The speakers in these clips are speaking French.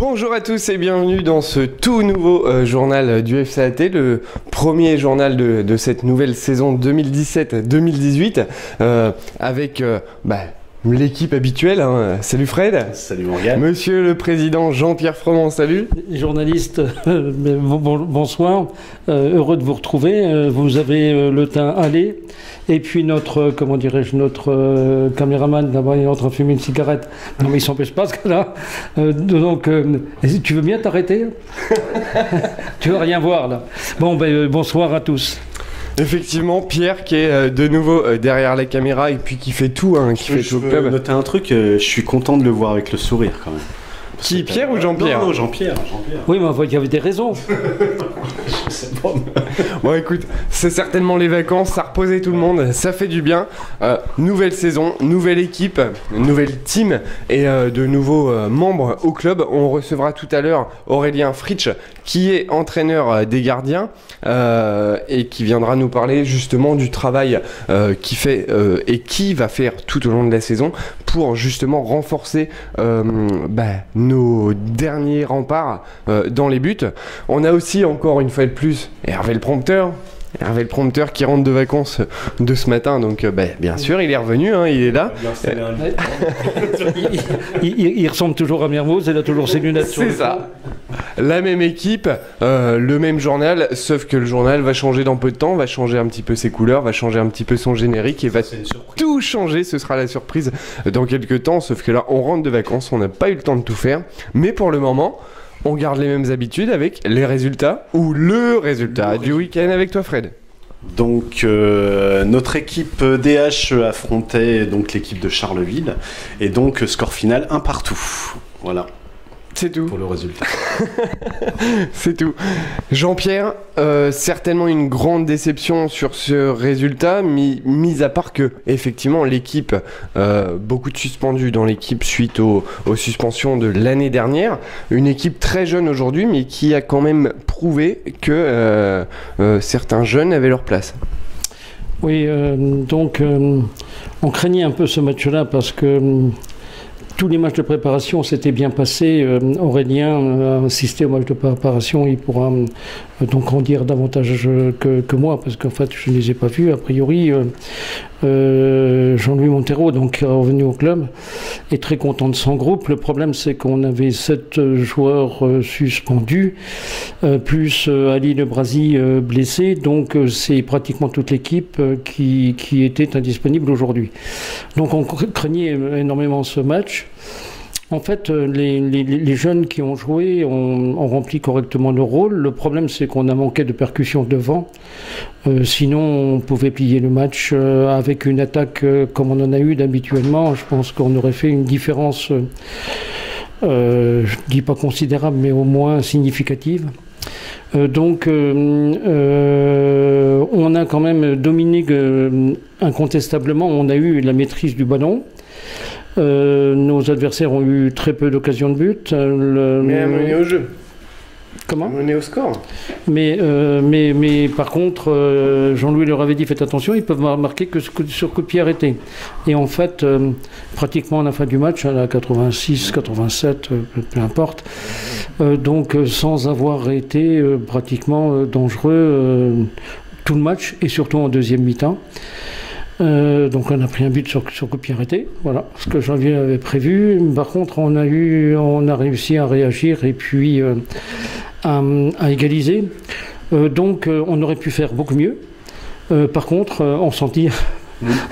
Bonjour à tous et bienvenue dans ce tout nouveau journal du FCAT, le premier journal de cette nouvelle saison 2017-2018 avec l'équipe habituelle. Salut Fred. Salut Morgane. Monsieur le Président Jean-Pierre Froment, salut. Les journalistes, bonsoir. Heureux de vous retrouver. Vous avez le teint allé. Et puis notre caméraman, d'abord il est en train de fumer une cigarette. Non mais il s'empêche pas ce cas-là. Donc, tu veux bien t'arrêter? Tu veux rien voir là. Bon, bonsoir à tous. Effectivement, Pierre qui est de nouveau derrière la caméra et puis qui fait tout, fait tout au club. Je veux noter un truc, je suis content de le voir avec le sourire quand même. Qui, Pierre ou Jean-Pierre? Non, Jean-Pierre. Oui, mais il y avait des raisons. Bon, écoute, c'est certainement les vacances, ça reposait tout le monde, ça fait du bien. Nouvelle saison, nouvelle équipe, nouvelle team et de nouveaux membres au club. On recevra tout à l'heure Aurélien Fritsch, qui est entraîneur des gardiens et qui viendra nous parler justement du travail qu'il fait et qui va faire tout au long de la saison pour justement renforcer nos derniers remparts dans les buts. On a aussi encore une fois de plus Hervé le prompteur qui rentre de vacances de ce matin, donc bien sûr il est revenu, il est là. Il ressemble toujours à Mermoz, il a toujours ses lunettes sur le C'est ça. La même équipe, le même journal, sauf que le journal va changer dans peu de temps, va changer un petit peu ses couleurs, va changer un petit peu son générique et va tout changer. Ce sera la surprise dans quelques temps, sauf que là on rentre de vacances, on n'a pas eu le temps de tout faire, mais pour le moment on garde les mêmes habitudes avec les résultats ou le résultat du week-end avec toi Fred. Donc notre équipe DH affrontait donc l'équipe de Charleville et donc score final 1-1. Voilà. C'est tout. Pour le résultat. C'est tout. Jean-Pierre, certainement une grande déception sur ce résultat, mis à part que, effectivement, l'équipe, beaucoup de suspendus dans l'équipe suite aux suspensions de l'année dernière. Une équipe très jeune aujourd'hui, mais qui a quand même prouvé que certains jeunes avaient leur place. Oui, donc on craignait un peu ce match-là parce que tous les matchs de préparation s'étaient bien passés. Aurélien a assisté aux matchs de préparation. Il pourra donc en dire davantage que moi, parce qu'en fait, je ne les ai pas vus. A priori, Jean-Louis Montero, donc, qui est revenu au club, est très content de son groupe. Le problème, c'est qu'on avait 7 joueurs suspendus, plus Ali Lebrasi blessé. Donc, c'est pratiquement toute l'équipe qui était indisponible aujourd'hui. Donc, on craignait énormément ce match. En fait, les jeunes qui ont joué ont rempli correctement leur rôle. Le problème, c'est qu'on a manqué de percussion devant. Sinon, on pouvait plier le match avec une attaque comme on en a eu d'habituellement. Je pense qu'on aurait fait une différence, je ne dis pas considérable, mais au moins significative. Donc, on a quand même dominé incontestablement. On a eu la maîtrise du ballon. Nos adversaires ont eu très peu d'occasions de but. Mais à mener au jeu. Comment ? Mener au score. Mais par contre, Jean-Louis leur avait dit, faites attention, ils peuvent marquer que sur coup de pied arrêté. Et en fait, pratiquement à la fin du match, à la 86, 87, peu importe, donc sans avoir été pratiquement dangereux tout le match, et surtout en deuxième mi-temps. Donc on a pris un but sur coup de pied arrêté, voilà ce que Janvier avait prévu. Par contre on a réussi à réagir et puis à égaliser. Donc on aurait pu faire beaucoup mieux. Par contre on s'en tire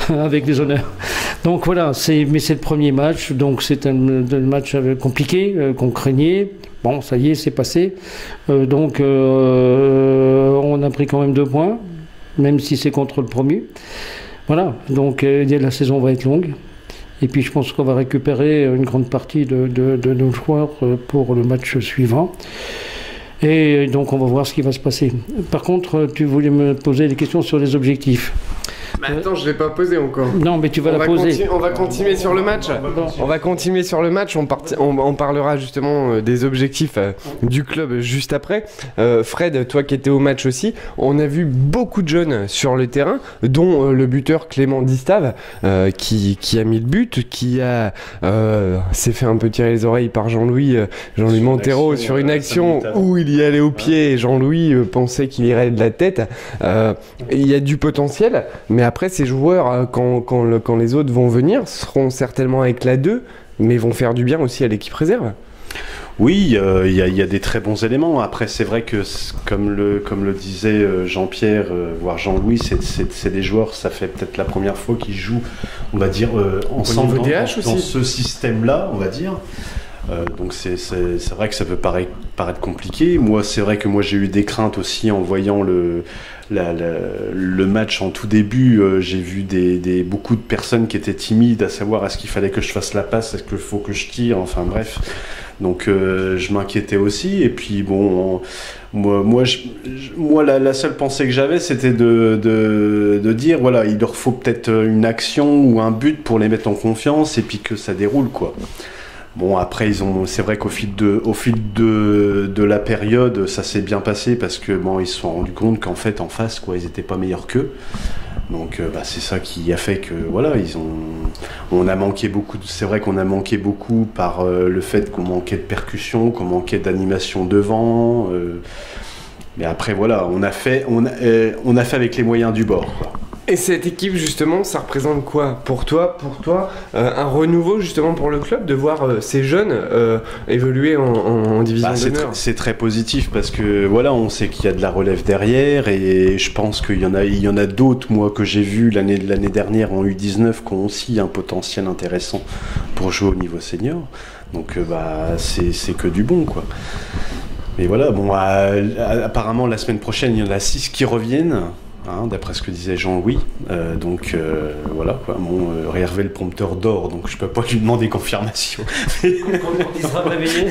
avec des honneurs. Donc voilà, mais c'est le premier match, donc c'est un match compliqué qu'on craignait. Bon, ça y est, c'est passé. Donc on a pris quand même 2 points, même si c'est contre le premier. Voilà, donc la saison va être longue. Et puis je pense qu'on va récupérer une grande partie de nos joueurs pour le match suivant. Et donc on va voir ce qui va se passer. Par contre, tu voulais me poser des questions sur les objectifs. Mais attends, je l'ai pas posé encore. Non, mais tu vas la poser. On va continuer sur le match. On va continuer sur le match. On parlera justement des objectifs du club juste après. Fred, toi qui étais au match aussi, on a vu beaucoup de jeunes sur le terrain, dont le buteur Clément Distave, qui a mis le but, qui s'est fait un peu tirer les oreilles par Jean-Louis Montero sur une action où il y allait au pied et Jean-Louis pensait qu'il irait de la tête. Il y a du potentiel, mais après ces joueurs, quand les autres vont venir, seront certainement avec la 2, mais vont faire du bien aussi à l'équipe réserve. Oui, il y a des très bons éléments. Après, c'est vrai que, comme le disait Jean-Pierre, voire Jean-Louis, c'est des joueurs, ça fait peut-être la première fois qu'ils jouent, on va dire, ensemble dans ce système-là, on va dire. Donc c'est vrai que ça peut paraître compliqué. Moi, c'est vrai que j'ai eu des craintes aussi en voyant le match en tout début. J'ai vu beaucoup de personnes qui étaient timides à savoir est-ce qu'il fallait que je fasse la passe, est-ce qu'il faut que je tire, enfin bref. Donc je m'inquiétais aussi. Et puis bon, moi la seule pensée que j'avais, c'était de dire voilà, il leur faut peut-être une action ou un but pour les mettre en confiance et puis que ça déroule quoi. Bon, après, c'est vrai qu'au fil de la période, ça s'est bien passé parce que ils se sont rendus compte qu'en fait, en face, quoi, ils étaient pas meilleurs qu'eux. Donc, c'est ça qui a fait que, voilà, on a manqué beaucoup. C'est vrai qu'on a manqué beaucoup par le fait qu'on manquait de percussion, qu'on manquait d'animation devant. Mais après, voilà, on a fait avec les moyens du bord, quoi. Et cette équipe, justement, ça représente quoi pour toi, un renouveau, justement, pour le club, de voir ces jeunes évoluer en division d'honneur? C'est très positif parce que, voilà, on sait qu'il y a de la relève derrière et je pense qu'il y en a d'autres, moi, que j'ai vu l'année dernière en U19 qui ont aussi un potentiel intéressant pour jouer au niveau senior. Donc, c'est que du bon, quoi. Mais voilà, bon, apparemment, la semaine prochaine, il y en a 6 qui reviennent. D'après ce que disait Jean-Louis, donc voilà quoi. Bon, Hervé le prompteur dort, donc je peux pas lui demander confirmation. Il sera réveillé.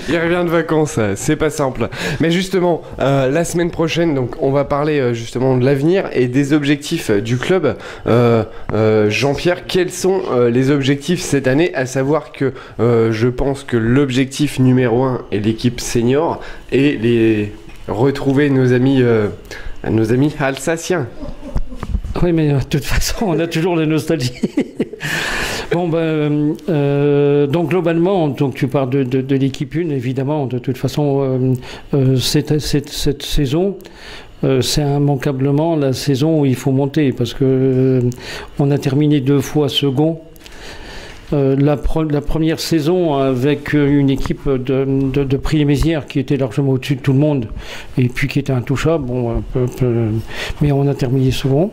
Il revient de vacances, c'est pas simple. Mais justement, la semaine prochaine, donc on va parler justement de l'avenir et des objectifs du club. Jean-Pierre, quels sont les objectifs cette année? À savoir que je pense que l'objectif numéro 1 est l'équipe senior et retrouver nos amis alsaciens. Oui, mais de toute façon, on a toujours la nostalgie. Bon, donc globalement, donc tu parles de l'équipe 1, évidemment. De toute façon, cette saison, c'est immanquablement la saison où il faut monter, parce que on a terminé 2 fois second. La première saison avec une équipe de Prix-les-Mézières qui était largement au-dessus de tout le monde et puis qui était intouchable, mais on a terminé second.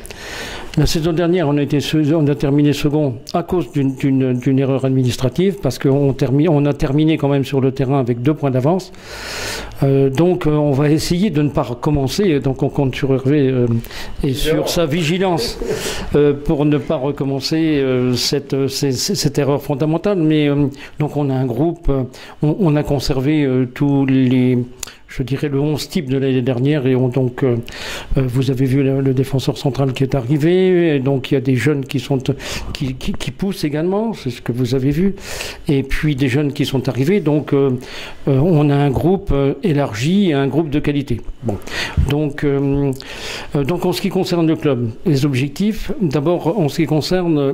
La saison dernière, on a terminé second à cause d'une erreur administrative parce qu'on a terminé quand même sur le terrain avec 2 points d'avance. Donc on va essayer de ne pas recommencer, donc on compte sur Hervé et sur sa vigilance pour ne pas recommencer cette erreur fondamentale. Mais donc on a un groupe, on a conservé tous les... Je dirais le 11 type de l'année dernière et donc vous avez vu le défenseur central qui est arrivé, et donc il y a des jeunes qui poussent également, c'est ce que vous avez vu, et puis des jeunes qui sont arrivés, donc on a un groupe élargi et un groupe de qualité. Bon, donc en ce qui concerne le club, les objectifs, d'abord en ce qui concerne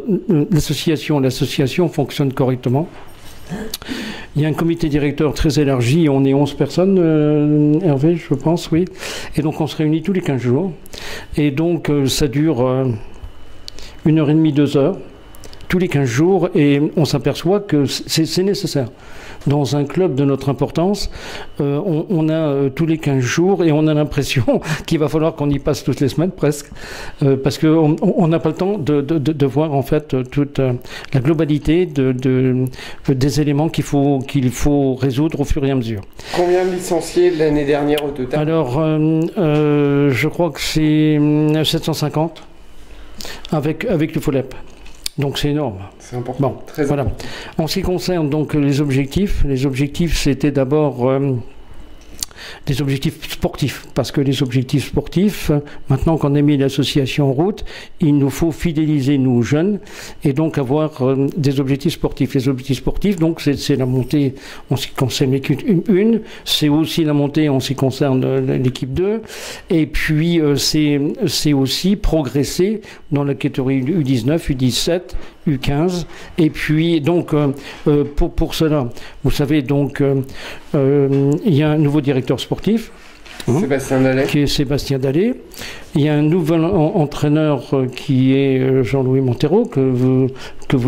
l'association fonctionne correctement. Il y a un comité directeur très élargi, on est 11 personnes, Hervé, je pense, oui. Et donc on se réunit tous les 15 jours. Et donc ça dure 1h30, 2 heures, tous les 15 jours, et on s'aperçoit que c'est nécessaire. Dans un club de notre importance, on a tous les 15 jours et on a l'impression qu'il va falloir qu'on y passe toutes les semaines presque, parce qu'on n'a pas le temps de voir en fait toute la globalité des éléments qu'il faut résoudre au fur et à mesure. Combien de licenciés l'année dernière au total? Alors, je crois que c'est 750 avec le FOLEP. Donc c'est énorme. C'est important. Bon, voilà. En ce qui concerne donc les objectifs c'était d'abord des objectifs sportifs, parce que les objectifs sportifs, maintenant qu'on a mis l'association en route, il nous faut fidéliser nos jeunes et donc avoir des objectifs sportifs. Les objectifs sportifs, donc c'est la montée en ce qui concerne l'équipe 1, c'est aussi la montée en ce qui concerne l'équipe 2, et puis c'est aussi progresser dans la catégorie U19, U17, U15, et puis donc pour cela, vous savez donc il y a un nouveau directeur sportif. Sébastien Dallet. Qui est Sébastien Dallet. Il y a un nouvel entraîneur qui est Jean-Louis Montero, que vous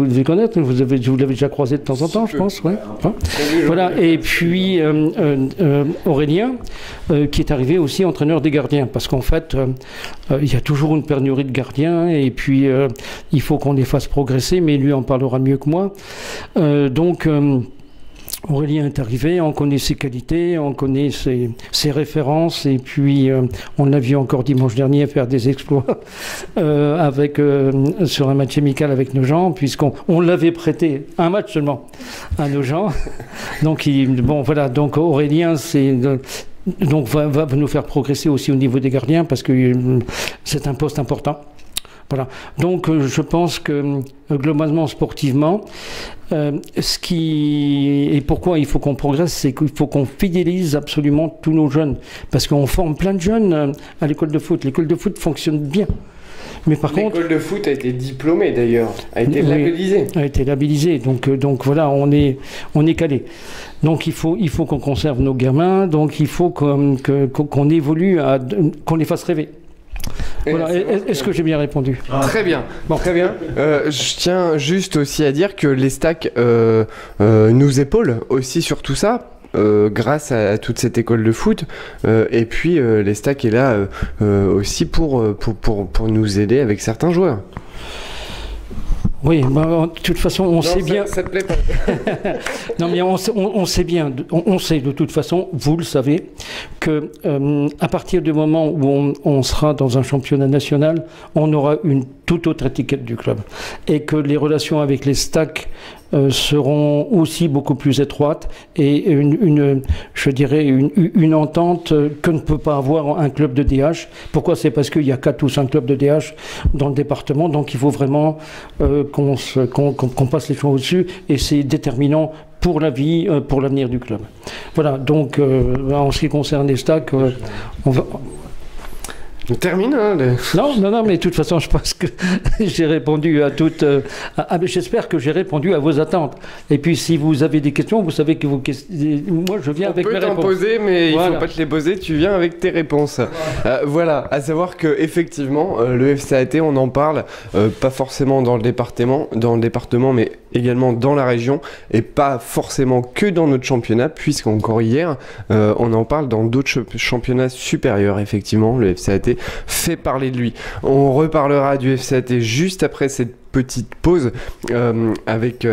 devez connaître. Vous l'avez déjà croisé de temps en temps, je pense. Ouais. Voilà. Et puis Aurélien, qui est arrivé aussi entraîneur des gardiens. Parce qu'en fait, il y a toujours une pénurie de gardiens. Et puis, il faut qu'on les fasse progresser. Mais lui en parlera mieux que moi. Aurélien est arrivé, on connaît ses qualités, on connaît ses références, et puis on l'a vu encore dimanche dernier faire des exploits sur un match amical avec nos gens, puisqu'on l'avait prêté un match seulement à nos gens. Donc donc Aurélien va nous faire progresser aussi au niveau des gardiens, parce que c'est un poste important. Voilà. Donc je pense que globalement, sportivement, et pourquoi il faut qu'on progresse, c'est qu'il faut qu'on fidélise absolument tous nos jeunes. Parce qu'on forme plein de jeunes à l'école de foot. L'école de foot fonctionne bien. Mais par contre, l'école de foot a été diplômée d'ailleurs, a été labellisée. A été labellisée. Donc voilà, on est calé. Donc il faut qu'on conserve nos gamins. Donc il faut qu'on évolue, qu'on les fasse rêver. Voilà. Est-ce que j'ai bien répondu? Très bien, bon. Très bien. Je tiens juste aussi à dire que les stacks nous épaulent aussi sur tout ça. Grâce à toute cette école de foot, et puis les stacks est là aussi pour nous aider avec certains joueurs. Oui, de toute façon, on sait bien. Ça te plaît pas? Non, mais on sait bien, on sait de toute façon, vous le savez, que à partir du moment où on sera dans un championnat national, on aura une toute autre étiquette du club, et que les relations avec les stacks seront aussi beaucoup plus étroites, et je dirais une entente que ne peut pas avoir un club de DH. Pourquoi? C'est parce qu'il y a 4 ou 5 clubs de DH dans le département, donc il faut vraiment qu'on passe les choses au-dessus, et c'est déterminant pour la vie, pour l'avenir du club. Voilà, donc en ce qui concerne les stacks, on va... On termine, hein, Non, mais de toute façon, je pense que j'ai répondu à toutes... j'espère que j'ai répondu à vos attentes. Et puis, si vous avez des questions, vous savez que moi, je viens avec mes réponses. On peut t'en poser, mais voilà. Il ne faut pas te les poser, tu viens avec tes réponses. Voilà, à savoir qu'effectivement, le FCAT, on en parle, pas forcément dans le département, mais également dans la région, et pas forcément que dans notre championnat, puisqu'encore hier, on en parle dans d'autres championnats supérieurs. Effectivement, le FCAT fait parler de lui. On reparlera du FCAT juste après cette petite pause avec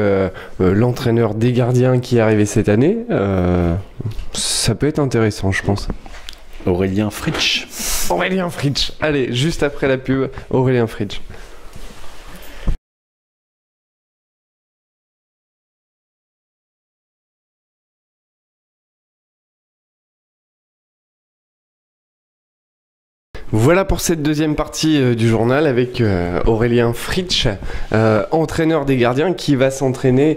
l'entraîneur des gardiens qui est arrivé cette année. Ça peut être intéressant, je pense. Aurélien Fritsch. Allez, juste après la pub, Aurélien Fritsch. Voilà pour cette deuxième partie du journal avec Aurélien Fritsch, entraîneur des gardiens qui va entraîner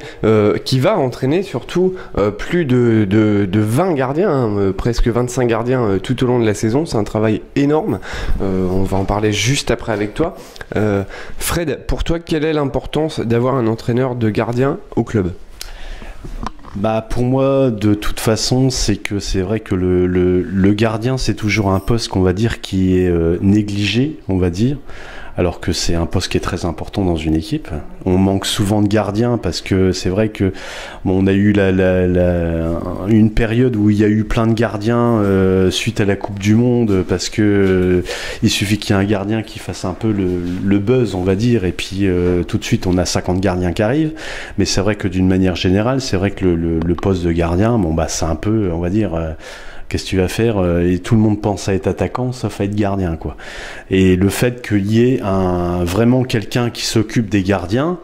surtout plus de 20 gardiens, presque 25 gardiens tout au long de la saison. C'est un travail énorme. On va en parler juste après avec toi. Fred, pour toi, quelle est l'importance d'avoir un entraîneur de gardien au club ? Pour moi, de toute façon, c'est vrai que le gardien, c'est toujours un poste qu'on va dire qui est négligé, on va dire, alors que c'est un poste qui est très important dans une équipe. On manque souvent de gardiens parce que c'est vrai que on a eu une période où il y a eu plein de gardiens suite à la Coupe du Monde, parce que il suffit qu'il y ait un gardien qui fasse un peu le buzz, on va dire, et puis tout de suite on a 50 gardiens qui arrivent. Mais c'est vrai que d'une manière générale, c'est vrai que le poste de gardien, c'est un peu, on va dire, Qu'est-ce que tu vas faire? Et tout le monde pense à être attaquant, sauf à être gardien, quoi. Et le fait qu'il y ait vraiment quelqu'un qui s'occupe des gardiens,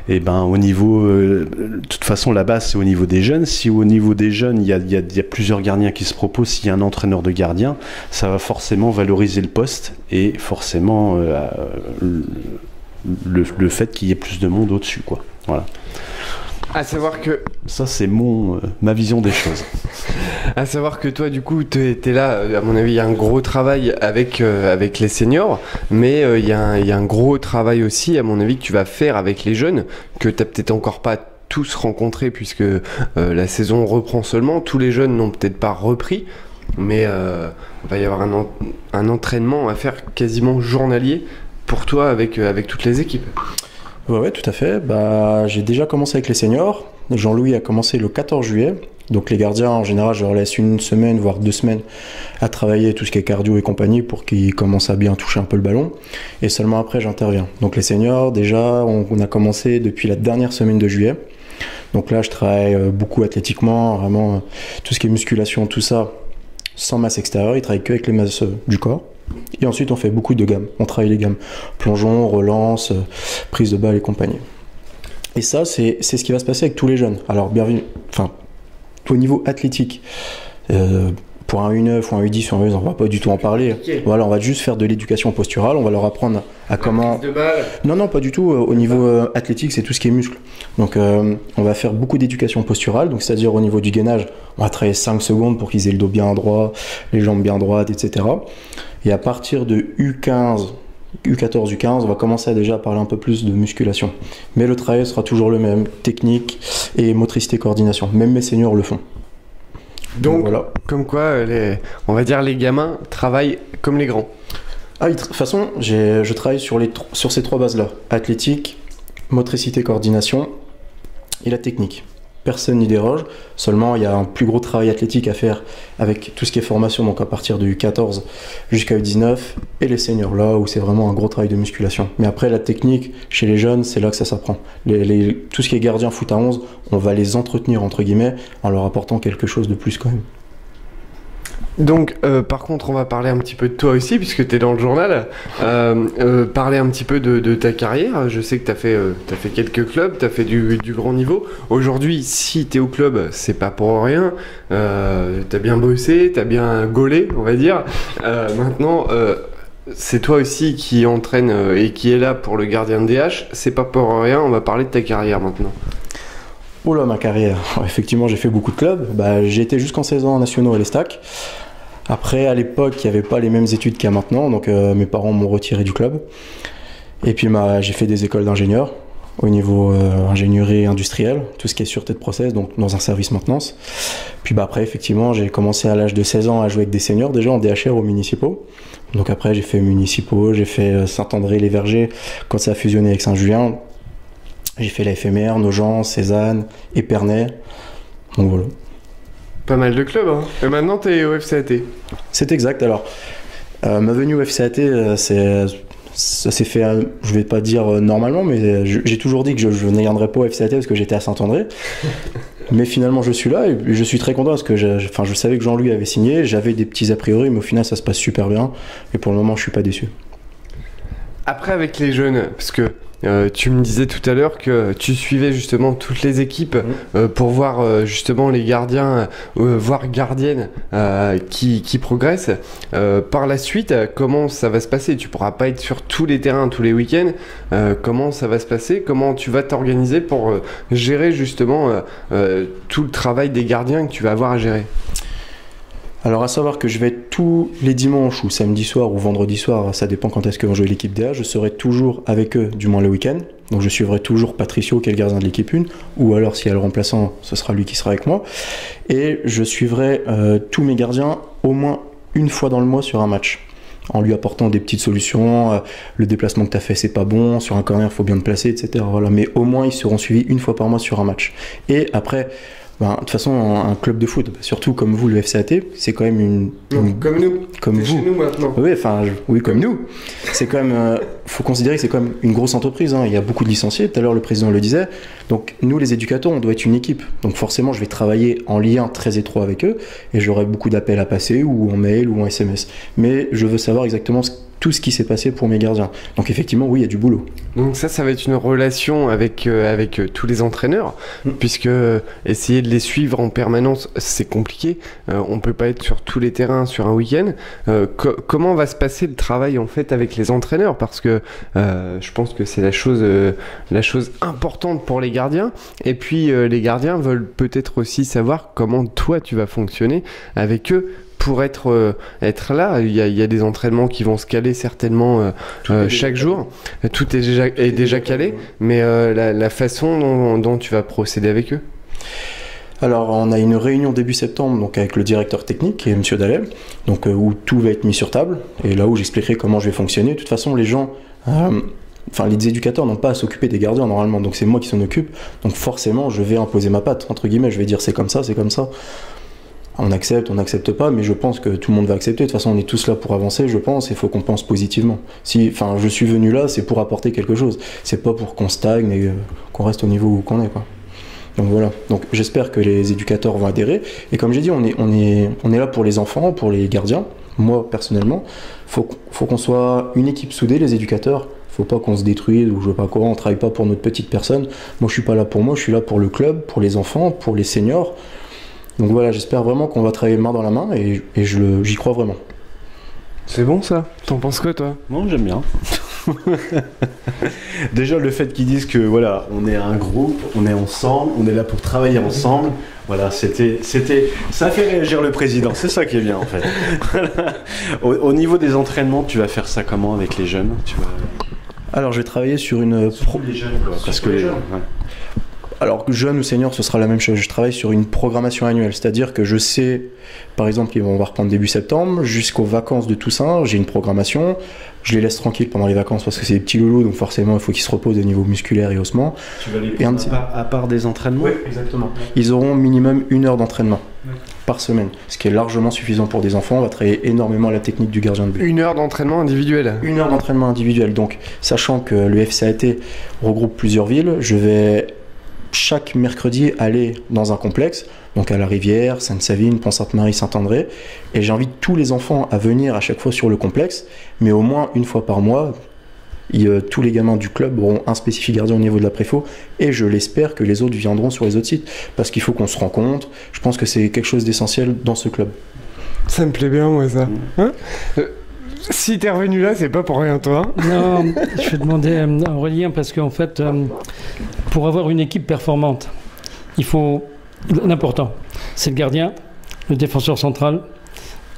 et ben au niveau, de toute façon la base c'est au niveau des jeunes. Si au niveau des jeunes il y a plusieurs gardiens qui se proposent, s'il y a un entraîneur de gardien, ça va forcément valoriser le poste et forcément le fait qu'il y ait plus de monde au-dessus, quoi. Voilà. À savoir que... Ça, c'est ma vision des choses. À savoir que toi, du coup, t'es là, à mon avis, il y a un gros travail avec les seniors, mais il y a un gros travail aussi, à mon avis, que tu vas faire avec les jeunes, que t'as peut-être encore pas tous rencontrés, puisque la saison reprend seulement. Tous les jeunes n'ont peut-être pas repris, mais il va y avoir un entraînement à faire quasiment journalier pour toi avec toutes les équipes. Ouais, tout à fait. J'ai déjà commencé avec les seniors. Jean-Louis a commencé le 14 juillet. Donc les gardiens, en général, je leur laisse 1 semaine, voire 2 semaines à travailler tout ce qui est cardio et compagnie pour qu'ils commencent à bien toucher un peu le ballon. Et seulement après, j'interviens. Donc les seniors, déjà, on a commencé depuis la dernière semaine de juillet. Donc là, je travaille beaucoup athlétiquement, vraiment tout ce qui est musculation, tout ça, sans masse extérieure. Ils travaillent que avec les masses du corps. Et ensuite, on fait beaucoup de gammes. On travaille les gammes. Plongeon, relance, prise de balle et compagnie. Et ça, c'est ce qui va se passer avec tous les jeunes. Alors, bienvenue. Enfin, au niveau athlétique, pour un U9 ou un U10 ou un U11, on va pas du tout en parler. Voilà, on va juste faire de l'éducation posturale. On va leur apprendre à comment... Prise de balle. Non, pas du tout. Au niveau athlétique, c'est tout ce qui est muscle. Donc, on va faire beaucoup d'éducation posturale. Donc, c'est-à-dire au niveau du gainage, on va travailler 5 secondes pour qu'ils aient le dos bien droit, les jambes bien droites, etc. Et à partir de U15, U14, U15, on va commencer à déjà parler un peu plus de musculation. Mais le travail sera toujours le même, technique et motricité coordination. Même mes seniors le font. Donc voilà. Comme quoi, on va dire les gamins travaillent comme les grands. De toute façon, je travaille sur ces 3 bases-là. Athlétique, motricité coordination et la technique. Personne n'y déroge, seulement il y a un plus gros travail athlétique à faire avec tout ce qui est formation, donc à partir du 14 jusqu'à U19, et les seniors, là où c'est vraiment un gros travail de musculation. Mais après, la technique, chez les jeunes, c'est là que ça s'apprend. Tout ce qui est gardien foot à 11, on va les entretenir, entre guillemets, en leur apportant quelque chose de plus quand même. Donc, par contre, on va parler un petit peu de toi aussi, puisque tu es dans le journal. Parler un petit peu de ta carrière. Je sais que tu as fait quelques clubs, tu as fait du grand niveau. Aujourd'hui, si tu es au club, c'est pas pour rien. Tu as bien bossé, tu as bien gaulé, on va dire. Maintenant, c'est toi aussi qui entraîne et qui est là pour le gardien de DH. C'est pas pour rien, on va parler de ta carrière maintenant. Oh là, ma carrière. Effectivement, j'ai fait beaucoup de clubs. J'ai été jusqu'en 16 ans en nationaux et les stacks. Après, à l'époque, il n'y avait pas les mêmes études qu'il y a maintenant, donc mes parents m'ont retiré du club. Et puis j'ai fait des écoles d'ingénieur au niveau ingénierie industrielle, tout ce qui est sûreté de process, donc dans un service maintenance. Puis après, effectivement, j'ai commencé à l'âge de 16 ans à jouer avec des seniors, déjà en DHR aux municipaux. Donc après, j'ai fait municipaux, j'ai fait Saint-André-les-Vergers quand ça a fusionné avec Saint-Julien. J'ai fait la FMR, Nogent, Cézanne, Épernay. Donc voilà. Pas mal de clubs, hein. Et maintenant, tu es au FCAT. C'est exact. Alors, ma venue au FCAT, ça s'est fait, je vais pas dire normalement, mais j'ai toujours dit que je ne viendrais pas au FCAT parce que j'étais à Saint-André. Mais finalement, je suis là et je suis très content parce que je savais que Jean-Louis avait signé. J'avais des petits a priori, mais au final, ça se passe super bien. Et pour le moment, je suis pas déçu. Après, avec les jeunes, parce que tu me disais tout à l'heure que tu suivais justement toutes les équipes pour voir justement les gardiens, voire gardiennes qui progressent. Par la suite, comment ça va se passer? Tu pourras pas être sur tous les terrains tous les week-ends. Comment ça va se passer? Comment tu vas t'organiser pour gérer justement tout le travail des gardiens que tu vas avoir à gérer? Alors à savoir que je vais être tous les dimanches ou samedi soir ou vendredi soir, ça dépend quand est-ce que vont jouer l'équipe DA, je serai toujours avec eux, du moins le week-end. Donc je suivrai toujours Patricio qui est le gardien de l'équipe 1, ou alors s'il y a le remplaçant, ce sera lui qui sera avec moi. Et je suivrai tous mes gardiens au moins une fois dans le mois sur un match, en lui apportant des petites solutions, le déplacement que tu as fait c'est pas bon, sur un corner il faut bien te placer, etc. Voilà. Mais au moins ils seront suivis une fois par mois sur un match. Et après, de toute façon, un club de foot, surtout comme vous, le FCAT, c'est quand même comme nous. Comme vous. Chez nous maintenant. Oui, oui, comme nous. C'est quand même, faut considérer que c'est quand même une grosse entreprise. Hein. Il y a beaucoup de licenciés. Tout à l'heure, le président le disait. Donc, nous, les éducateurs, on doit être une équipe. Donc, forcément, je vais travailler en lien très étroit avec eux et j'aurai beaucoup d'appels à passer, ou en mail, ou en SMS. Mais je veux savoir exactement tout ce qui s'est passé pour mes gardiens. Donc effectivement, oui, il y a du boulot. Donc ça va être une relation avec tous les entraîneurs, puisque essayer de les suivre en permanence, c'est compliqué. On peut pas être sur tous les terrains sur un week-end. Comment va se passer le travail en fait avec les entraîneurs? Parce que je pense que c'est la chose importante pour les gardiens. Et puis les gardiens veulent peut-être aussi savoir comment toi tu vas fonctionner avec eux. Pour être là, il y a des entraînements qui vont se caler certainement chaque jour. Tout est déjà calé, mais la façon dont tu vas procéder avec eux. Alors, on a une réunion début septembre donc avec le directeur technique, qui est M. Dallet, donc, où tout va être mis sur table, et là où j'expliquerai comment je vais fonctionner. De toute façon, les gens... les éducateurs n'ont pas à s'occuper des gardiens normalement, donc c'est moi qui s'en occupe. Donc forcément, je vais imposer ma patte, entre guillemets, je vais dire c'est comme ça, c'est comme ça. On accepte, on n'accepte pas, mais je pense que tout le monde va accepter. De toute façon, on est tous là pour avancer, je pense, et il faut qu'on pense positivement. Je suis venu là, c'est pour apporter quelque chose. C'est pas pour qu'on stagne et qu'on reste au niveau où qu'on est, quoi. Donc voilà. Donc j'espère que les éducateurs vont adhérer. Et comme j'ai dit, on est là pour les enfants, pour les gardiens. Moi, personnellement, faut qu'on soit une équipe soudée, les éducateurs. Faut pas qu'on se détruise ou je sais pas quoi. On travaille pas pour notre petite personne. Moi, je suis pas là pour moi. Je suis là pour le club, pour les enfants, pour les seniors. Donc voilà, j'espère vraiment qu'on va travailler main dans la main et j'y crois vraiment. C'est bon ça? T'en penses quoi toi? Moi j'aime bien. Déjà le fait qu'ils disent que voilà, on est un groupe, on est ensemble, on est là pour travailler ensemble. Voilà, ça fait réagir le président, c'est ça qui est bien en fait. Au niveau des entraînements, tu vas faire ça comment avec les jeunes? Alors je vais travailler sur une... Les jeunes quoi, parce que les jeunes... Ouais. Alors, jeune ou senior, ce sera la même chose. Je travaille sur une programmation annuelle, c'est-à-dire que je sais, par exemple, on va reprendre début septembre, jusqu'aux vacances de Toussaint, j'ai une programmation. Je les laisse tranquilles pendant les vacances parce que c'est des petits loulous, donc forcément, il faut qu'ils se reposent au niveau musculaire et ossement. Tu vas les prendre à part des entraînements? Oui, exactement. Ils auront minimum 1 heure d'entraînement par semaine, ce qui est largement suffisant pour des enfants. On va travailler énormément la technique du gardien de but. 1 heure d'entraînement individuel? 1 heure d'entraînement individuel. Donc, sachant que le FCAT regroupe plusieurs villes, je vais... chaque mercredi aller dans un complexe, donc à la Rivière, Sainte-Savine, Pont-Sainte-Marie, Saint-André, et j'invite tous les enfants à venir à chaque fois sur le complexe, mais au moins une fois par mois, tous les gamins du club auront un spécifique gardien au niveau de la préfo, et je l'espère que les autres viendront sur les autres sites, parce qu'il faut qu'on se rencontre. Je pense que c'est quelque chose d'essentiel dans ce club. Ça me plaît bien moi ça. Hein si t'es revenu là, c'est pas pour rien, toi. Non, je vais demander à Aurélien parce qu'en fait, pour avoir une équipe performante, il faut l'important, c'est le gardien, le défenseur central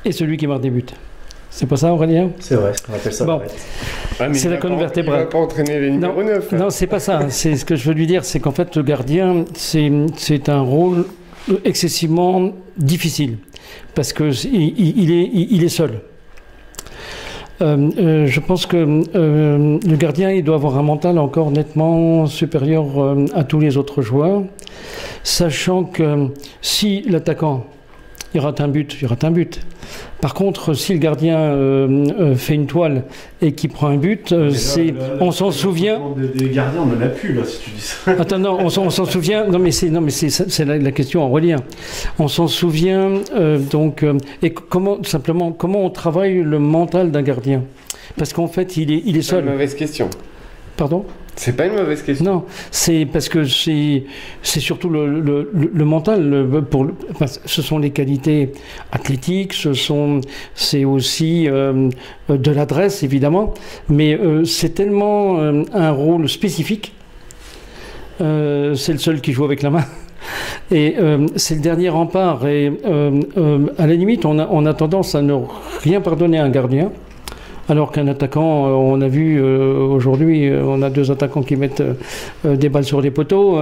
et celui qui marque des buts. C'est pas ça, Aurélien? C'est vrai, on appelle ça. Bon, c'est la colonne vertébrale. Il va pas entraîner les numéros 9. Non, c'est pas ça. C'est ce que je veux lui dire, c'est qu'en fait, le gardien, c'est un rôle excessivement difficile parce que il est seul. Je pense que le gardien, il doit avoir un mental encore nettement supérieur à tous les autres joueurs, sachant que si l'attaquant il rate un but, il rate un but. Par contre, si le gardien fait une toile et qu'il prend un but, on s'en souvient. Des gardiens, on en a plus là, si tu dis ça. Attends, non, on s'en souvient. Non, mais c'est la question Aurélien. On s'en souvient et comment on travaille le mental d'un gardien? Parce qu'en fait, il est seul. C'est une mauvaise question. Pardon? C'est pas une mauvaise question. Non, c'est parce que c'est surtout le mental. Ce sont les qualités athlétiques, c'est aussi de l'adresse évidemment, mais c'est tellement un rôle spécifique. C'est le seul qui joue avec la main. Et c'est le dernier rempart. Et à la limite, on a tendance à ne rien pardonner à un gardien. Alors qu'un attaquant, on a vu aujourd'hui, on a 2 attaquants qui mettent des balles sur les poteaux.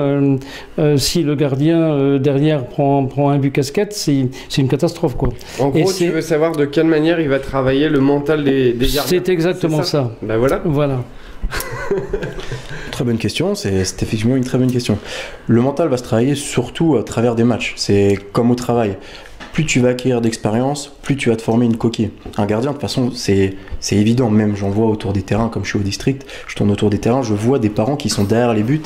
Si le gardien derrière prend un but casquette, c'est une catastrophe, quoi. En gros, tu veux savoir de quelle manière il va travailler le mental des gardiens. C'est exactement ça. Ben voilà. Voilà. Très bonne question, c'est effectivement une très bonne question. Le mental va se travailler surtout à travers des matchs. C'est comme au travail. Plus tu vas acquérir d'expérience, plus tu vas te former une coquille. Un gardien, de toute façon, c'est évident. Même j'en vois autour des terrains, comme je suis au district, je tourne autour des terrains, je vois des parents qui sont derrière les buts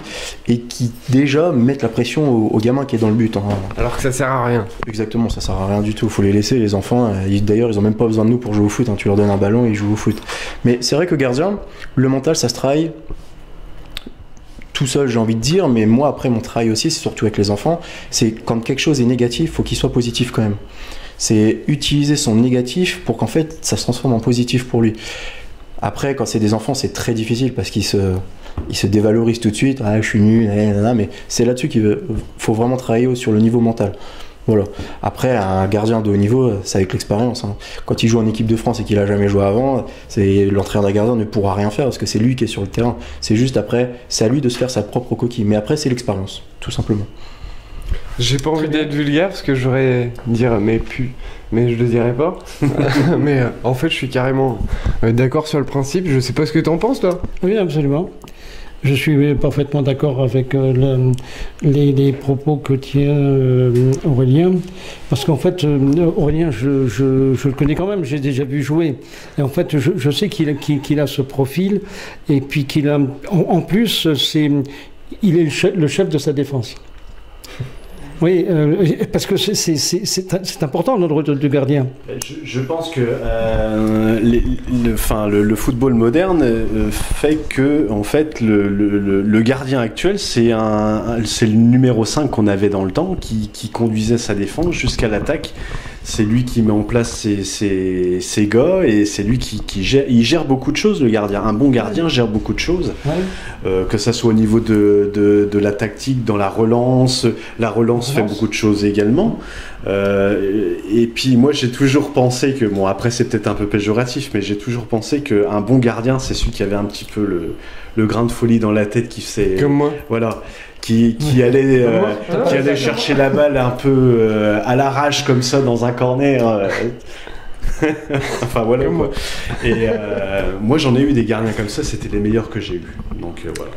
et qui déjà mettent la pression au gamin qui est dans le but. Hein. Alors que ça sert à rien. Exactement, ça sert à rien du tout. Faut les laisser, les enfants. D'ailleurs, ils ont même pas besoin de nous pour jouer au foot. Hein. Tu leur donnes un ballon et ils jouent au foot. Mais c'est vrai que gardien, le mental, ça se travaille tout seul, j'ai envie de dire, mais moi après mon travail aussi, c'est surtout avec les enfants, c'est quand quelque chose est négatif, faut qu'il soit positif quand même. C'est utiliser son négatif pour qu'en fait ça se transforme en positif pour lui. Après, quand c'est des enfants, c'est très difficile parce qu'ils se dévalorisent tout de suite. Ah, je suis nul, mais c'est là-dessus qu'il faut vraiment travailler sur le niveau mental. Voilà. Après, un gardien de haut niveau, c'est avec l'expérience. Hein. Quand il joue en équipe de France et qu'il a jamais joué avant, l'entraîneur d'un gardien ne pourra rien faire parce que c'est lui qui est sur le terrain. C'est juste après, c'est à lui de se faire sa propre coquille. Mais après, c'est l'expérience, tout simplement. J'ai pas envie d'être vulgaire parce que j'aurais dire mais je le dirais pas. Mais en fait, je suis carrément d'accord sur le principe. Je sais pas ce que t'en penses, toi. Oui, absolument. Je suis parfaitement d'accord avec les propos que tient Aurélien, parce qu'en fait, Aurélien, je le connais quand même, j'ai déjà vu jouer, et en fait, je sais qu'il a ce profil, et puis qu'il a, en plus, il est le chef de sa défense. Oui, parce que c'est important le rôle de gardien. Je pense que le football moderne fait que en fait le gardien actuel c'est le numéro 5 qu'on avait dans le temps qui conduisait sa défense jusqu'à l'attaque. C'est lui qui met en place ses gars et c'est lui qui gère. Il gère beaucoup de choses, le gardien. Un bon gardien gère beaucoup de choses, que ça soit au niveau de la tactique, dans la relance. La relance fait beaucoup de choses également. Et puis moi j'ai toujours pensé que, bon après c'est peut-être un peu péjoratif, mais j'ai toujours pensé qu'un bon gardien c'est celui qui avait un petit peu le grain de folie dans la tête qui fait... Comme moi. Voilà. Qui allait chercher la balle un peu à l'arrache comme ça dans un corner. Enfin voilà quoi. Et moi j'en ai eu des gardiens comme ça, c'était les meilleurs que j'ai eu. Donc voilà.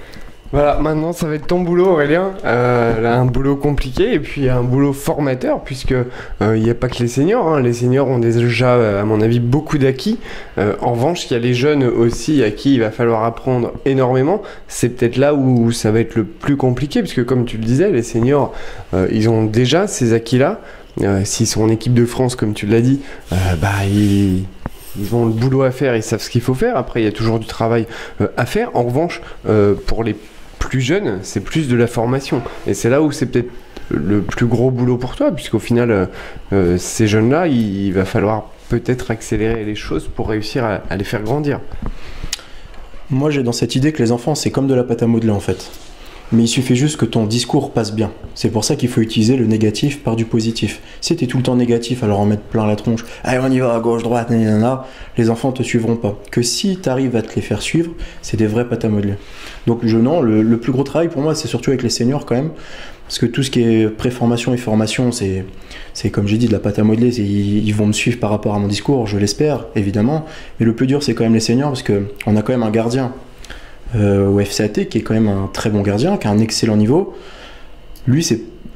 Voilà, maintenant ça va être ton boulot Aurélien, là, un boulot compliqué et puis un boulot formateur puisque il n'y a pas que les seniors, hein. Les seniors ont déjà à mon avis beaucoup d'acquis. En revanche, il y a les jeunes aussi à qui il va falloir apprendre énormément. C'est peut-être là où ça va être le plus compliqué puisque comme tu le disais, les seniors ils ont déjà ces acquis-là. S'ils sont en équipe de France comme tu l'as dit, ils ont le boulot à faire, ils savent ce qu'il faut faire. Après, il y a toujours du travail à faire. En revanche, pour les plus jeunes, c'est plus de la formation. Et c'est là où c'est peut-être le plus gros boulot pour toi, puisqu'au final, ces jeunes-là, il va falloir peut-être accélérer les choses pour réussir à les faire grandir. Moi, j'ai dans cette idée que les enfants, c'est comme de la pâte à modeler en fait. Mais il suffit juste que ton discours passe bien. C'est pour ça qu'il faut utiliser le négatif par du positif. Si t'es tout le temps négatif, alors en mettre plein la tronche, allez on y va à gauche, droite, les enfants te suivront pas. Que si t'arrives à te les faire suivre, c'est des vrais pâtes à modeler. Donc le plus gros travail pour moi, c'est surtout avec les seniors quand même. Parce que tout ce qui est préformation et formation, c'est comme j'ai dit, de la pâte à modeler. Ils vont me suivre par rapport à mon discours, je l'espère, évidemment. Mais le plus dur, c'est quand même les seniors, parce qu'on a quand même un gardien au FCAT qui est quand même un très bon gardien, qui a un excellent niveau. Lui,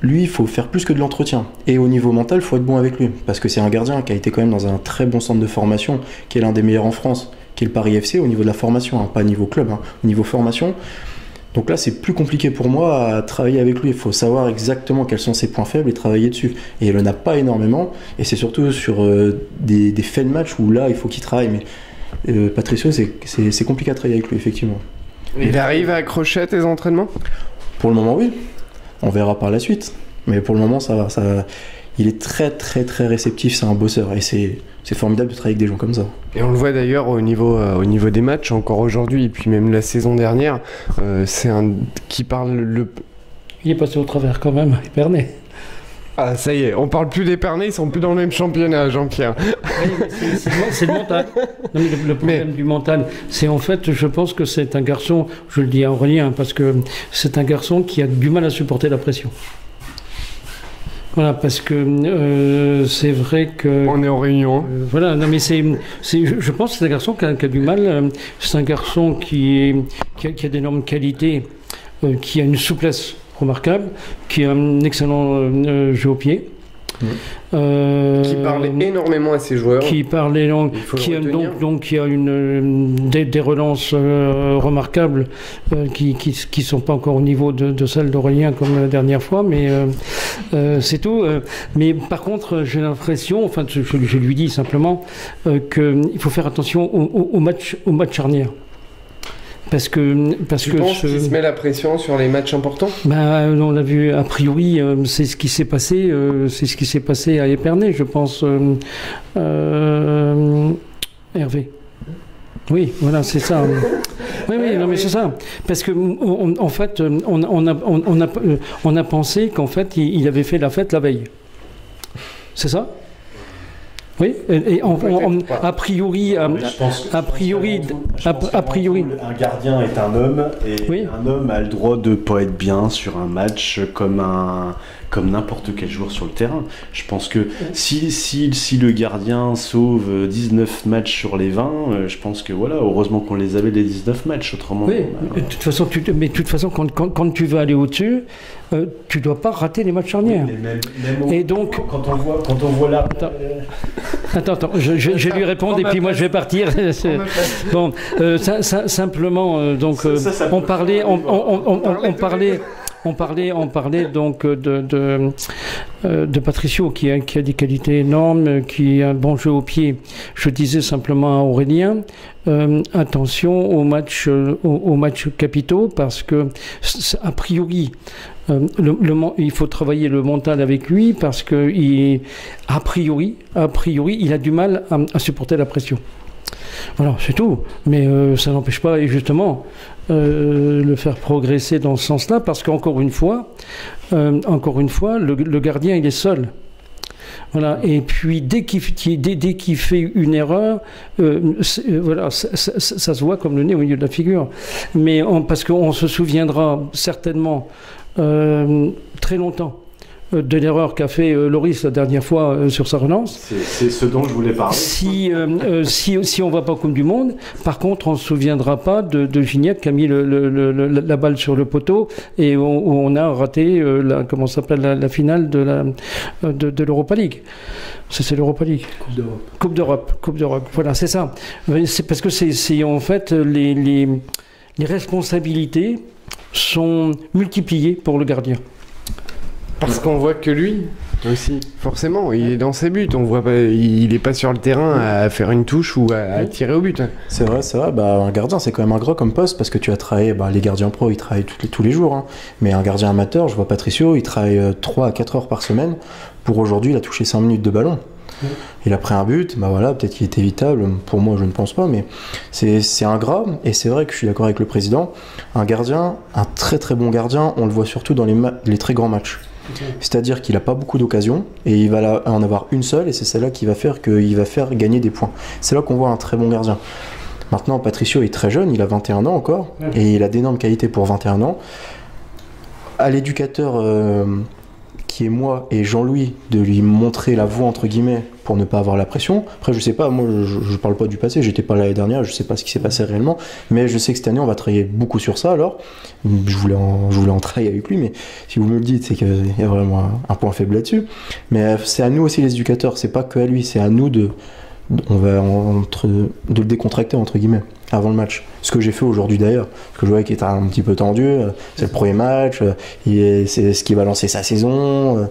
il faut faire plus que de l'entretien. Et au niveau mental, il faut être bon avec lui. Parce que c'est un gardien qui a été quand même dans un très bon centre de formation, qui est l'un des meilleurs en France, qui est le Paris FC au niveau de la formation, hein, pas niveau club, hein, au niveau formation. Donc là, c'est plus compliqué pour moi à travailler avec lui. Il faut savoir exactement quels sont ses points faibles et travailler dessus. Et il n'en a pas énormément. Et c'est surtout sur des faits de match où là, il faut qu'il travaille. Mais Patricio, c'est compliqué à travailler avec lui, effectivement. Il arrive à accrocher à tes entraînements ? Pour le moment, oui. On verra par la suite. Mais pour le moment, ça va. Il est très, très, très réceptif. C'est un bosseur. Et c'est formidable de travailler avec des gens comme ça. Et on le voit d'ailleurs au niveau des matchs, encore aujourd'hui, et puis même la saison dernière. C'est un qui parle le... Il est passé au travers quand même, Épernay. Ah, ça y est, on parle plus d'Épernay, ils sont plus dans le même championnat, Jean-Pierre. Oui, c'est le mental. Non, mais le problème du mental, c'est en fait, je pense que c'est un garçon, je le dis à Aurélien, parce que c'est un garçon qui a du mal à supporter la pression. Voilà, parce que c'est vrai que... On est en réunion. Voilà, non mais je pense que c'est un garçon qui a du mal. C'est un garçon qui a d'énormes qualités, qui a une souplesse remarquable, qui a un excellent jeu au pied. Qui parle énormément à ses joueurs. Qui parle qui a qui a des relances remarquables qui sont pas encore au niveau de celles d'Aurélien comme la dernière fois, mais c'est tout. Mais par contre, j'ai l'impression, enfin, je lui dis simplement qu'il faut faire attention au match charnière. Parce que tu penses qu'il se met la pression sur les matchs importants? On l'a vu a priori, c'est ce qui s'est passé, à Épernay, je pense. Hervé. Oui, voilà, c'est ça. Oui, non, mais c'est ça. Parce que en fait, on a pensé qu'en fait, il avait fait la fête la veille. C'est ça? Oui, et a priori, un gardien est un homme, et oui. Un homme a le droit de pas être bien sur un match comme n'importe quel joueur sur le terrain. Je pense que si le gardien sauve 19 matchs sur les 20, je pense que voilà, heureusement qu'on les avait les 19 matchs, autrement... Oui, de toute façon, quand tu vas aller au-dessus, tu dois pas rater les matchs charnières. Oui, et donc... Quand on voit là... Attends, je vais lui répondre et puis moi je vais partir. Bon, simplement, donc, on parlait donc de Patricio qui a des qualités énormes, qui a un bon jeu au pied. Je disais simplement à Aurélien, attention aux matchs capitaux, parce que a priori il faut travailler le mental avec lui, parce que a priori il a du mal à supporter la pression. Voilà, c'est tout. Mais ça n'empêche pas, et justement, le faire progresser dans ce sens-là, parce qu'encore une fois, le gardien, il est seul. Voilà. Et puis, dès qu'il fait une erreur, voilà, ça se voit comme le nez au milieu de la figure. Mais parce qu'on se souviendra certainement très longtemps de l'erreur qu'a fait Loris la dernière fois sur sa relance. C'est ce dont je voulais parler. Si on ne va pas au Coupe du Monde, par contre, on ne se souviendra pas de Gignac qui a mis la balle sur le poteau et où on a raté la finale de l'Europa League. C'est l'Europa League. Coupe d'Europe. Voilà, c'est ça. C'est parce que c'est en fait les responsabilités sont multipliées pour le gardien. Parce qu'on voit que lui aussi, forcément, il est dans ses buts. On voit pas, il est pas sur le terrain à faire une touche ou à tirer au but. C'est vrai. Un gardien, c'est quand même ingrat comme poste, parce que tu as travaillé. Les gardiens pro, ils travaillent tous les jours. Hein. Mais un gardien amateur, je vois Patricio, il travaille 3 à 4 heures par semaine. Pour aujourd'hui, il a touché 5 minutes de ballon. Il a pris un but, voilà, peut-être qu'il est évitable, pour moi je ne pense pas, mais c'est ingrat, et c'est vrai que je suis d'accord avec le président. Un gardien, un très très bon gardien, on le voit surtout dans les très grands matchs. C'est-à-dire qu'il n'a pas beaucoup d'occasions, et il va en avoir une seule, et c'est celle-là qui va faire gagner des points. C'est là qu'on voit un très bon gardien. Maintenant, Patricio est très jeune, il a 21 ans encore, et il a d'énormes qualités pour 21 ans. À l'éducateur... qui est moi et Jean-Louis, de lui montrer la voie entre guillemets pour ne pas avoir la pression. Après je sais pas, moi je parle pas du passé, j'étais pas là l'année dernière, je sais pas ce qui s'est passé réellement, mais je sais que cette année on va travailler beaucoup sur ça. Alors je voulais en travailler avec lui, mais si vous me le dites, c'est qu'il y a vraiment un point faible là-dessus. Mais c'est à nous aussi les éducateurs, c'est pas que à lui, c'est à nous de le décontracter entre guillemets avant le match. Ce que j'ai fait aujourd'hui d'ailleurs, parce que je voyais qu'il était un petit peu tendu, c'est le premier match, c'est ce qui va lancer sa saison,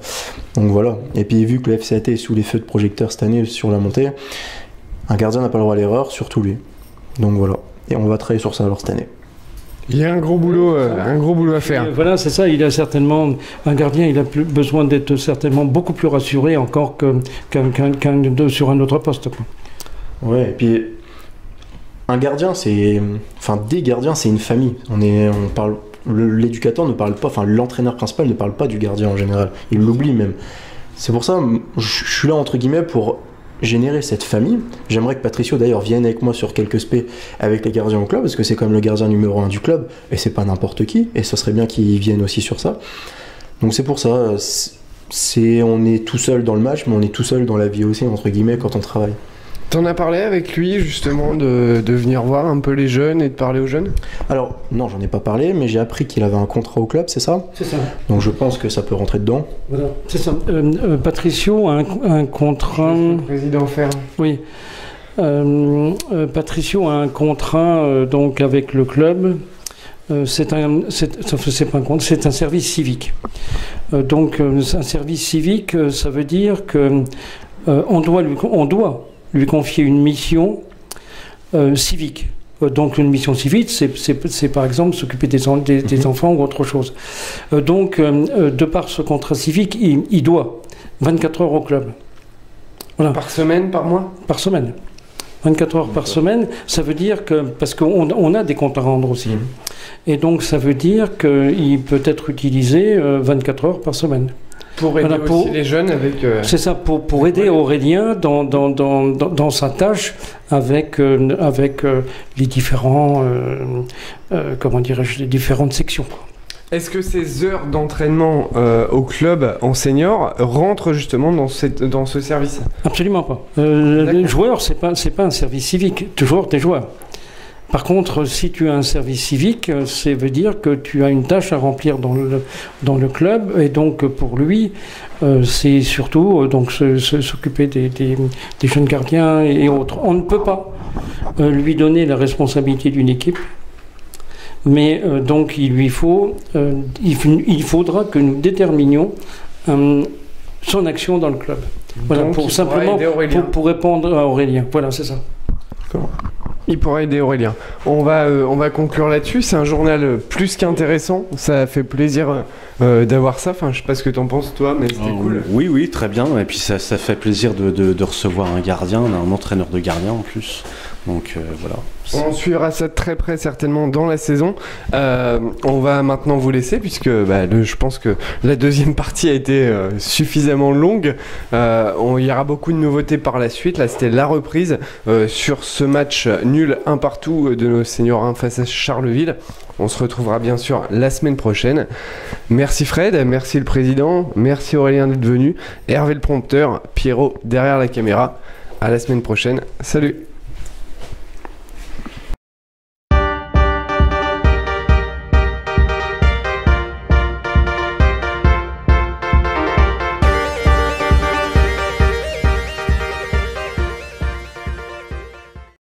donc voilà. Et puis vu que le FCAT est sous les feux de projecteurs cette année sur la montée, un gardien n'a pas le droit à l'erreur, surtout lui. Donc voilà, et on va travailler sur ça alors cette année. Il y a un gros boulot à faire. Voilà, c'est ça. Il a certainement un gardien. Il a besoin d'être certainement beaucoup plus rassuré encore sur un autre poste. Ouais. Et puis un gardien, des gardiens, c'est une famille. L'éducateur ne parle pas, l'entraîneur principal ne parle pas du gardien en général. Il l'oublie même. C'est pour ça, je suis là entre guillemets pour générer cette famille. J'aimerais que Patricio d'ailleurs vienne avec moi sur quelques spé avec les gardiens au club, parce que c'est comme le gardien numéro 1 du club et c'est pas n'importe qui, et ça serait bien qu'il vienne aussi sur ça. Donc c'est pour ça, on est tout seul dans le match, mais on est tout seul dans la vie aussi, entre guillemets, quand on travaille. T'en as parlé avec lui justement de venir voir un peu les jeunes et de parler aux jeunes? Alors, non, j'en ai pas parlé, mais j'ai appris qu'il avait un contrat au club, c'est ça? C'est ça. Donc je pense que ça peut rentrer dedans. Voilà, c'est ça. Patricio a un contrat... Le président Ferme. Oui. Patricio a un contrat donc avec le club. C'est un service civique. Donc un service civique, ça veut dire que on doit lui confier une mission civique. Donc une mission civique, c'est par exemple s'occuper des enfants ou autre chose. Donc de par ce contrat civique, il doit 24 heures au club. Voilà. Par semaine, par mois? Par semaine. 24 heures par semaine, ça veut dire que... Parce qu'on a des comptes à rendre aussi. Et donc ça veut dire qu'il peut être utilisé 24 heures par semaine. Pour aider aussi les jeunes avec... C'est ça, pour aider Aurélien dans sa tâche avec les différents... comment dirais-je, les différentes sections. Est-ce que ces heures d'entraînement au club en senior rentrent justement dans ce service? Absolument pas. Les joueurs, c'est pas un service civique. Toujours des joueurs. Par contre, si tu as un service civique, ça veut dire que tu as une tâche à remplir dans le club. Et donc, pour lui, c'est surtout donc s'occuper des jeunes gardiens et autres. On ne peut pas lui donner la responsabilité d'une équipe. Mais donc il faudra que nous déterminions son action dans le club. Voilà, donc, pour répondre à Aurélien. Voilà, c'est ça. D'accord. Il pourra aider Aurélien. On va conclure là-dessus. C'est un journal plus qu'intéressant. Ça fait plaisir d'avoir ça. Enfin, je sais pas ce que t'en penses toi, mais c'était cool. Oui, très bien. Et puis ça fait plaisir de recevoir un gardien, un entraîneur de gardien en plus. Donc voilà. On suivra ça de très près certainement dans la saison. On va maintenant vous laisser puisque je pense que la deuxième partie a été suffisamment longue. Il y aura beaucoup de nouveautés par la suite. Là c'était la reprise sur ce match nul 1 partout de nos seniors 1 face à Charleville. On se retrouvera bien sûr la semaine prochaine. Merci Fred, merci le président, merci Aurélien d'être venu, Hervé le prompteur, Pierrot derrière la caméra. À la semaine prochaine. Salut!